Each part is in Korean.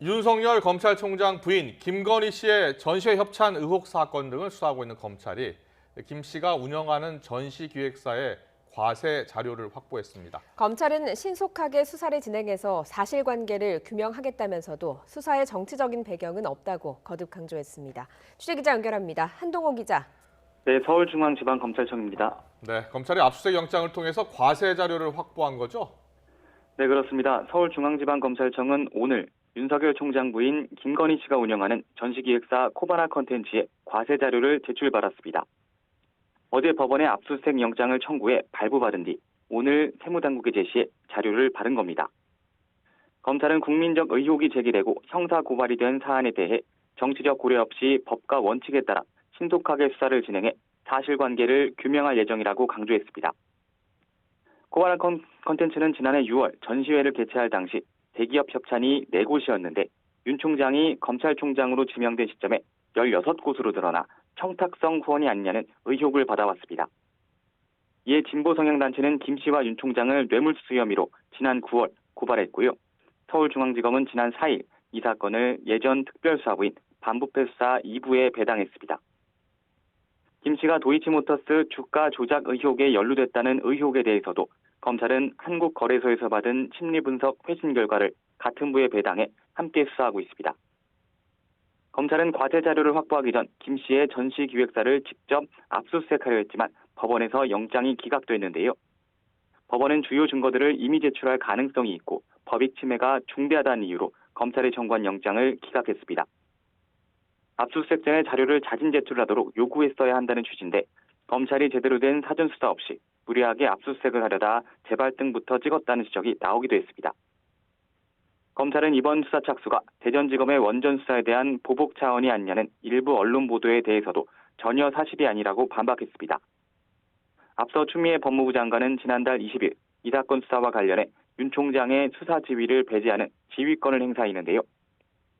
윤석열 검찰총장 부인 김건희 씨의 전시회 협찬 의혹 사건 등을 수사하고 있는 검찰이 김 씨가 운영하는 전시기획사의 과세 자료를 확보했습니다. 검찰은 신속하게 수사를 진행해서 사실관계를 규명하겠다면서도 수사의 정치적인 배경은 없다고 거듭 강조했습니다. 취재기자 연결합니다. 한동호 기자. 네, 서울중앙지방검찰청입니다. 네, 검찰이 압수수색 영장을 통해서 과세 자료를 확보한 거죠? 네, 그렇습니다. 서울중앙지방검찰청은 오늘 윤석열 총장 부인 김건희 씨가 운영하는 전시기획사 코바나 컨텐츠의 과세 자료를 제출받았습니다. 어제 법원에 압수수색 영장을 청구해 발부받은 뒤 오늘 세무당국에 제시해 자료를 받은 겁니다. 검찰은 국민적 의혹이 제기되고 형사 고발이 된 사안에 대해 정치적 고려 없이 법과 원칙에 따라 신속하게 수사를 진행해 사실관계를 규명할 예정이라고 강조했습니다. 코바나 컨텐츠는 지난해 6월 전시회를 개최할 당시 대기업 협찬이 4곳이었는데 윤 총장이 검찰총장으로 지명된 시점에 16곳으로 드러나 청탁성 후원이 아니냐는 의혹을 받아왔습니다. 이에 진보 성향단체는 김 씨와 윤 총장을 뇌물수수 혐의로 지난 9월 고발했고요. 서울중앙지검은 지난 4일 이 사건을 예전 특별수사부인 반부패 수사 2부에 배당했습니다. 김 씨가 도이치모터스 주가 조작 의혹에 연루됐다는 의혹에 대해서도 검찰은 한국거래소에서 받은 심리분석 회신 결과를 같은 부에 배당해 함께 수사하고 있습니다. 검찰은 과세 자료를 확보하기 전 김 씨의 전시 기획사를 직접 압수수색하려 했지만 법원에서 영장이 기각됐는데요. 법원은 주요 증거들을 이미 제출할 가능성이 있고 법익 침해가 중대하다는 이유로 검찰의 청구한 영장을 기각했습니다. 압수수색 전에 자료를 자진 제출하도록 요구했어야 한다는 취지인데 검찰이 제대로 된 사전 수사 없이 무리하게 압수수색을 하려다 재발등부터 찍었다는 지적이 나오기도 했습니다. 검찰은 이번 수사 착수가 대전지검의 원전 수사에 대한 보복 차원이 아니냐는 일부 언론 보도에 대해서도 전혀 사실이 아니라고 반박했습니다. 앞서 추미애 법무부 장관은 지난달 20일 이 사건 수사와 관련해 윤 총장의 수사 지휘를 배제하는 지휘권을 행사했는데요.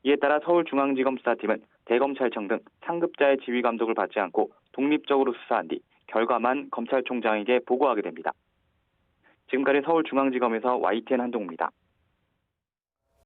이에 따라 서울중앙지검 수사팀은 대검찰청 등 상급자의 지휘 감독을 받지 않고 독립적으로 수사한 뒤 결과만 검찰총장에게 보고하게 됩니다. 지금까지 서울중앙지검에서 YTN 한동우입니다.